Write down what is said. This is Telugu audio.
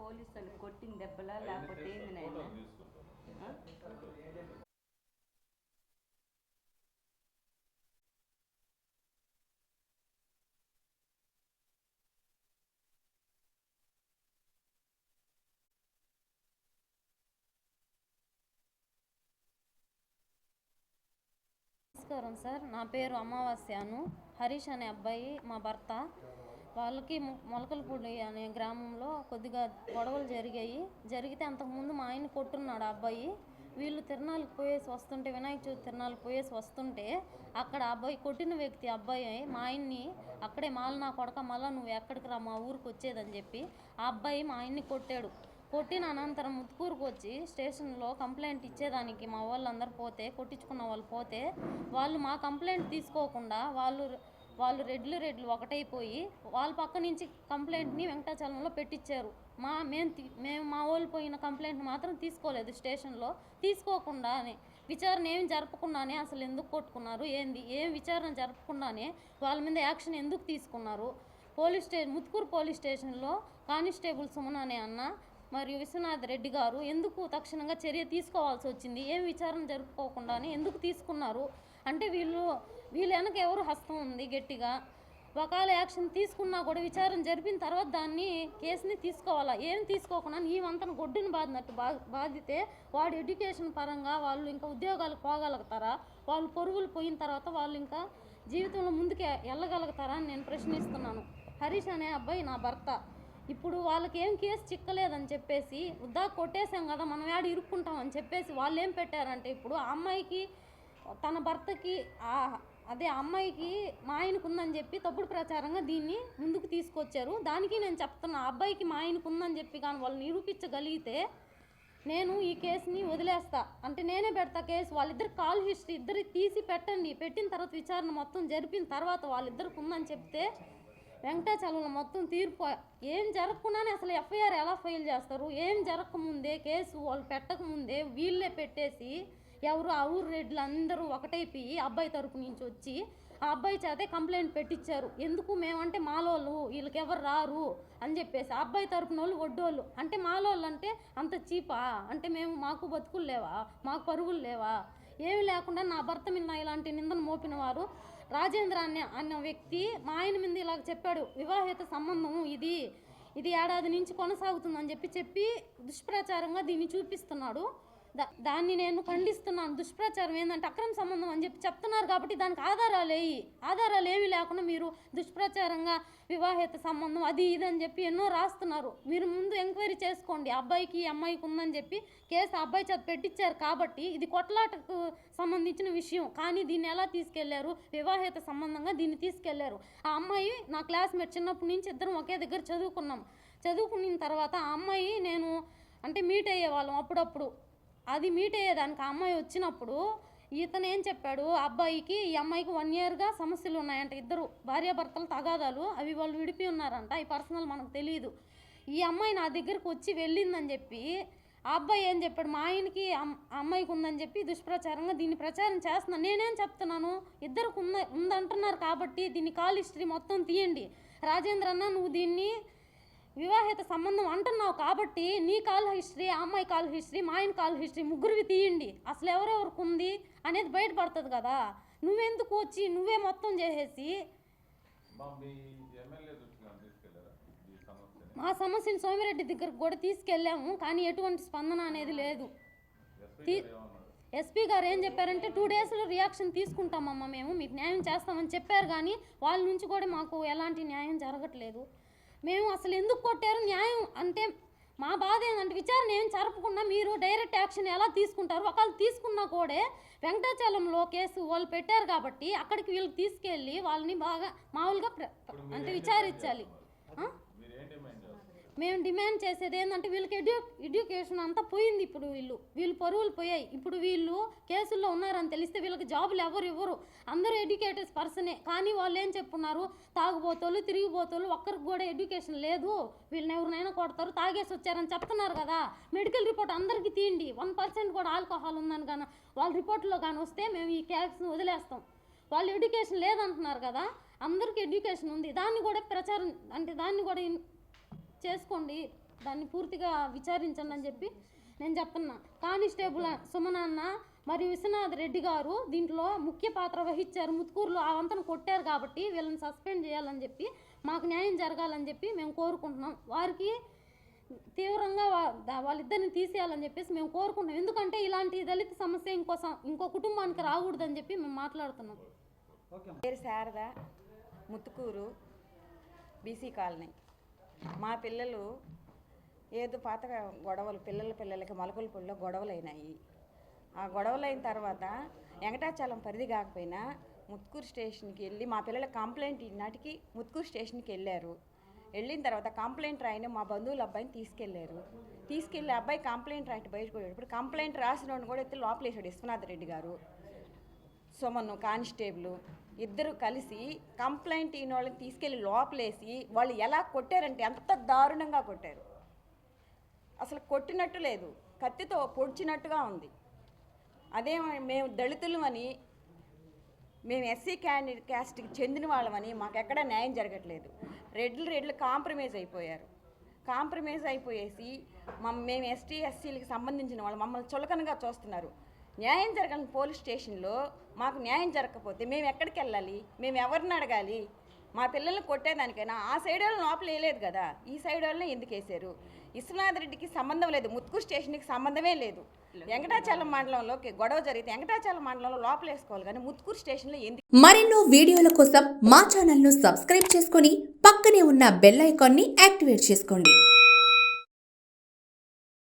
పోలీసులు కొట్టిన దెబ్బలా లేకపోతే ఏంది నాయన? నమస్కారం సార్, నా పేరు అమావాస్యను. హరీష్ అనే అబ్బాయి మా భర్త. వాళ్ళకి మొలకలపూడి అనే గ్రామంలో కొద్దిగా గొడవలు జరిగితే అంతకుముందు మా ఆయన కొట్టున్నాడు ఆ అబ్బాయి. వీళ్ళు తిరణాలకు పోయేసి వస్తుంటే, వినాయక చవితి తిరణాలకు పోయేసి వస్తుంటే అక్కడ అబ్బాయి కొట్టిన వ్యక్తి అబ్బాయి మా ఆయన్ని అక్కడే నా కొడక మళ్ళీ నువ్వు ఎక్కడికి రా మా ఊరికి వచ్చేదని చెప్పి ఆ అబ్బాయి మా ఆయన్ని కొట్టాడు. కొట్టిన అనంతరం ముత్తుకూరుకు వచ్చి స్టేషన్లో కంప్లైంట్ ఇచ్చేదానికి మా వాళ్ళందరూ పోతే, కొట్టించుకున్న వాళ్ళు పోతే, వాళ్ళు మా కంప్లైంట్ తీసుకోకుండా వాళ్ళు రెడ్లు ఒకటైపోయి వాళ్ళ పక్క నుంచి కంప్లైంట్ని వెంకటాచలంలో పెట్టించారు. మేము మా వాళ్ళు పోయిన కంప్లైంట్ మాత్రం తీసుకోలేదు. స్టేషన్లో తీసుకోకుండా విచారణ ఏం జరపకుండానే అసలు ఎందుకు కొట్టుకున్నారు, ఏం విచారణ జరపకుండానే వాళ్ళ మీద యాక్షన్ ఎందుకు తీసుకున్నారు? ముత్తుకూరు పోలీస్ స్టేషన్లో కానిస్టేబుల్ సుమన్ అనే అన్న మరియు విశ్వనాథ్ రెడ్డి గారు ఎందుకు తక్షణంగా చర్య తీసుకోవాల్సి వచ్చింది? ఏం విచారణ జరుపుకోకుండానే ఎందుకు తీసుకున్నారు అంటే వీళ్ళు వెనక ఎవరు హస్తం ఉంది గట్టిగా? ఒకవేళ యాక్షన్ తీసుకున్నా కూడా విచారణ జరిపిన తర్వాత దాన్ని కేసుని తీసుకోవాలా? ఏం తీసుకోకుండా ఈ వంతన గొడ్డుని బాధినట్టు బాధితే వాడు ఎడ్యుకేషన్ పరంగా వాళ్ళు ఇంకా ఉద్యోగాలకు పోగలుగుతారా? వాళ్ళు పొరుగులు పోయిన తర్వాత వాళ్ళు ఇంకా జీవితంలో ముందుకు వెళ్ళగలుగుతారా అని నేను ప్రశ్నిస్తున్నాను. హరీష్ అనే అబ్బాయి నా భర్త. ఇప్పుడు వాళ్ళకి ఏం కేసు చిక్కలేదని చెప్పేసి వృద్ధా కొట్టేసాం కదా మనం యాడ ఇరుక్కుంటాం అని చెప్పేసి వాళ్ళు ఏం పెట్టారంటే, ఇప్పుడు ఆ అమ్మాయికి తన భర్తకి అదే అమ్మాయికి మా ఆయనకు ఉందని చెప్పి తప్పుడు ప్రచారంగా దీన్ని ముందుకు తీసుకొచ్చారు. దానికి నేను చెప్తున్నా, అబ్బాయికి మా ఆయనకు ఉందని చెప్పి కానీ వాళ్ళు నిరూపించగలిగితే నేను ఈ కేసుని వదిలేస్తా. అంటే నేనే పెడతా కేసు. వాళ్ళిద్దరు కాల్ హిస్టరీ ఇద్దరు తీసి పెట్టండి. పెట్టిన తర్వాత విచారణ మొత్తం జరిపిన తర్వాత వాళ్ళిద్దరికి ఉందని చెప్తే వెంకటాచలంలో మొత్తం తీర్పు ఏం జరగకుండానే అసలు ఎఫ్ఐఆర్ ఎలా ఫైల్ చేస్తారు? ఏం జరగకముందే కేసు వాళ్ళు పెట్టకముందే వీళ్ళే పెట్టేసి ఎవరు ఆ ఊరు రెడ్లు అందరూ ఒకటైపోయి అబ్బాయి తరపు నుంచి వచ్చి ఆ అబ్బాయి చేతే కంప్లైంట్ పెట్టించారు. ఎందుకు? మేమంటే మాలోళ్ళు వీళ్ళకి ఎవరు రారు అని చెప్పేసి ఆ అబ్బాయి తరపున వాళ్ళు ఒడ్డోళ్ళు. అంటే మాలోళ్ళు అంటే అంత చీపా? అంటే మాకు బతుకులు లేవా? మాకు పరుగులు లేవా? ఏమి లేకుండా నా భర్త మీద ఇలాంటి నిందను మోపిన వారు రాజేంద్ర అన్న వ్యక్తి మా ఆయన మీద ఇలాగ చెప్పాడు. వివాహిత సంబంధం ఇది ఏడాది నుంచి కొనసాగుతుందని చెప్పి దుష్ప్రచారంగా దీన్ని చూపిస్తున్నాడు. దాన్ని నేను ఖండిస్తున్నాను. దుష్ప్రచారం ఏంటంటే అక్రమ సంబంధం అని చెప్తున్నారు కాబట్టి దానికి ఆధారాలు ఏమీ లేకుండా మీరు దుష్ప్రచారంగా వివాహిత సంబంధం అది అని చెప్పి ఎన్నో రాస్తున్నారు. మీరు ముందు ఎంక్వైరీ చేసుకోండి. అబ్బాయికి అమ్మాయికి ఉందని చెప్పి కేసు అబ్బాయి చేత పెట్టించారు కాబట్టి ఇది కొట్లాటకు సంబంధించిన విషయం. కానీ దీన్ని ఎలా తీసుకెళ్లారు? వివాహిత సంబంధంగా దీన్ని తీసుకెళ్లారు. ఆ అమ్మాయి నా క్లాస్మేట్, చిన్నప్పటి నుంచి ఇద్దరం ఒకే దగ్గర చదువుకున్న తర్వాత ఆ అమ్మాయి నేను అంటే మీట్ అయ్యేవాళ్ళం అప్పుడప్పుడు. అది మీట్ అయ్యేదానికి ఆ అమ్మాయి వచ్చినప్పుడు ఇతను ఏం చెప్పాడు, అబ్బాయికి ఈ అమ్మాయికి 1 yearగా సమస్యలు ఉన్నాయంట. ఇద్దరు భార్యాభర్తలు తగాదాలు, అవి వాళ్ళు విడిపి ఉన్నారంట. ఈ పర్సనల్ మనకు తెలియదు. ఈ అమ్మాయి నా దగ్గరకు వచ్చి వెళ్ళిందని చెప్పి ఆ అబ్బాయి ఏం చెప్పాడు, మా ఆయనకి అమ్మాయికి ఉందని చెప్పి దుష్ప్రచారంగా దీన్ని ప్రచారం చేస్తున్నాను. నేనేం చెప్తున్నాను, ఇద్దరికి ఉందంటున్నారు కాబట్టి దీన్ని కాల్ హిస్టరీ మొత్తం తీయండి. రాజేంద్ర అన్న, నువ్వు దీన్ని వివాహిత సంబంధం అంటున్నావు కాబట్టి నీ కాల్ హిస్టరీ, ఆ అమ్మాయి కాల్ హిస్టరీ, మా ఆయన కాల్ హిస్టరీ ముగ్గురివి తీయండి. అసలు ఎవరెవరికి ఉంది అనేది బయటపడుతుంది కదా. నువ్వెందుకు వచ్చి నువ్వే మొత్తం చేసేసి మా సమస్యను సోమిరెడ్డి దగ్గరకు కూడా తీసుకెళ్ళాము. కానీ ఎటువంటి స్పందన అనేది లేదు. ఎస్పీ గారు ఏం చెప్పారంటే 2 daysలో రియాక్షన్ తీసుకుంటామమ్మా, మేము మీకు న్యాయం చేస్తామని చెప్పారు. కానీ వాళ్ళ నుంచి కూడా మాకు ఎలాంటి న్యాయం జరగట్లేదు. మేము అసలు ఎందుకు కొట్టారు? న్యాయం అంటే మా బాధ ఏంటంటే విచారణ ఏం జరపకుండా మీరు డైరెక్ట్ యాక్షన్ ఎలా తీసుకుంటారు? ఒకవేళ తీసుకున్నా కూడా వెంకటాచలంలో కేసు వాళ్ళు పెట్టారు కాబట్టి అక్కడికి వీళ్ళకి తీసుకెళ్ళి వాళ్ళని బాగా మామూలుగా అంటే విచారించాలి. మేము డిమాండ్ చేసేది ఏంటంటే వీళ్ళకి ఎడ్యుకేషన్ అంతా పోయింది. ఇప్పుడు వీళ్ళు పరువులు పోయాయి. ఇప్పుడు వీళ్ళు కేసుల్లో ఉన్నారని తెలిస్తే వీళ్ళకి జాబులు ఎవరు ఇవ్వరు. అందరూ ఎడ్యుకేటెడ్ పర్సనే. కానీ వాళ్ళు ఏం చెప్పున్నారు, తాగుబోతోళ్ళు తిరిగిపోతోళ్ళు ఒక్కరికి కూడా ఎడ్యుకేషన్ లేదు, వీళ్ళని ఎవరినైనా కొడతారు, తాగేసి వచ్చారని చెప్తున్నారు కదా. మెడికల్ రిపోర్ట్ అందరికీ తీయండి. 1% కూడా ఆల్కహాల్ ఉందని కానీ వాళ్ళ రిపోర్ట్లో కానీ వస్తే మేము ఈ కేసును వదిలేస్తాం. వాళ్ళు ఎడ్యుకేషన్ లేదంటున్నారు కదా, అందరికీ ఎడ్యుకేషన్ ఉంది. దాన్ని కూడా ప్రచారం అంటే దాన్ని కూడా చేసుకోండి. దాన్ని పూర్తిగా విచారించండి అని చెప్పి నేను చెప్తున్నా. కానిస్టేబుల్ సుమనన్న మరియు విశ్వనాథ్ రెడ్డి గారు దీంట్లో ముఖ్య పాత్ర వహించారు. ముత్కూరులో ఆ వంతను కొట్టారు కాబట్టి వీళ్ళని సస్పెండ్ చేయాలని చెప్పి, మాకు న్యాయం జరగాలని చెప్పి మేము కోరుకుంటున్నాం. వారికి తీవ్రంగా వాళ్ళిద్దరిని తీసేయాలని చెప్పేసి మేము కోరుకుంటున్నాం. ఎందుకంటే ఇలాంటి దళిత సమస్య ఇంకో కుటుంబానికి రాకూడదని చెప్పి మేము మాట్లాడుతున్నాం. పేరు శారద, ముత్తుకూరు, బీసీ కాలనీ. మా పిల్లలు ఏదో పాత గొడవలు పిల్లలకి మొలకలపూడిలో గొడవలు అయినాయి. ఆ గొడవలు అయిన తర్వాత వెంకటాచలం పరిధి కాకపోయినా ముత్తుకూరు స్టేషన్కి వెళ్ళి మా పిల్లల కంప్లైంట్ నాటికి ముత్తుకూరు స్టేషన్కి వెళ్ళారు. వెళ్ళిన తర్వాత కంప్లైంట్ రాయని మా బంధువుల అబ్బాయిని తీసుకెళ్ళి అబ్బాయి కంప్లైంట్ రాయటి బయటకు ఇప్పుడు కంప్లైంట్ రాసిన వాడిని కూడా ఎత్తి లోపలేసాడు విశ్వనాథ్ రెడ్డి గారు, సుమన్ కానిస్టేబుల్ ఇద్దరు కలిసి కంప్లైంట్ ఈయన వాళ్ళని తీసుకెళ్ళి లోపలేసి వాళ్ళు ఎలా కొట్టారంటే ఎంత దారుణంగా కొట్టారు. అసలు కొట్టినట్టు లేదు, కత్తితో పొడిచినట్టుగా ఉంది. అదే మేము దళితులు అని, మేము ఎస్సీ క్యాస్ట్కి చెందిన వాళ్ళమని మాకు ఎక్కడా న్యాయం జరగట్లేదు. రెడ్లు కాంప్రమైజ్ అయిపోయేసి మేము ఎస్సీలకు సంబంధించిన వాళ్ళు మమ్మల్ని చులకనగా చూస్తున్నారు. న్యాయం జరగాలని పోలీస్ స్టేషన్లో మాకు న్యాయం జరగకపోతే మేము ఎక్కడికి వెళ్ళాలి? మేము ఎవరిని అడగాలి? మా పిల్లల్ని కొట్టేదానికైనా ఆ సైడ్ వాళ్ళని లోపల వేయలేదు కదా, ఈ సైడ్ వాళ్ళని ఎందుకు వేసారు? విశ్వనాథ్ రెడ్డికి సంబంధం లేదు, ముత్తుకూరు స్టేషన్కి సంబంధమే లేదు. వెంకటాచలం మండలంలోకి గొడవ జరిగితే వెంకటాచలం మండలంలో లోపల వేసుకోవాలి కానీ ముత్తుకూరు స్టేషన్లో ఎందుకు? మరెన్నో వీడియోల కోసం మా ఛానల్ను సబ్స్క్రైబ్ చేసుకొని పక్కనే ఉన్న బెల్ ఐకాన్ని యాక్టివేట్ చేసుకోండి.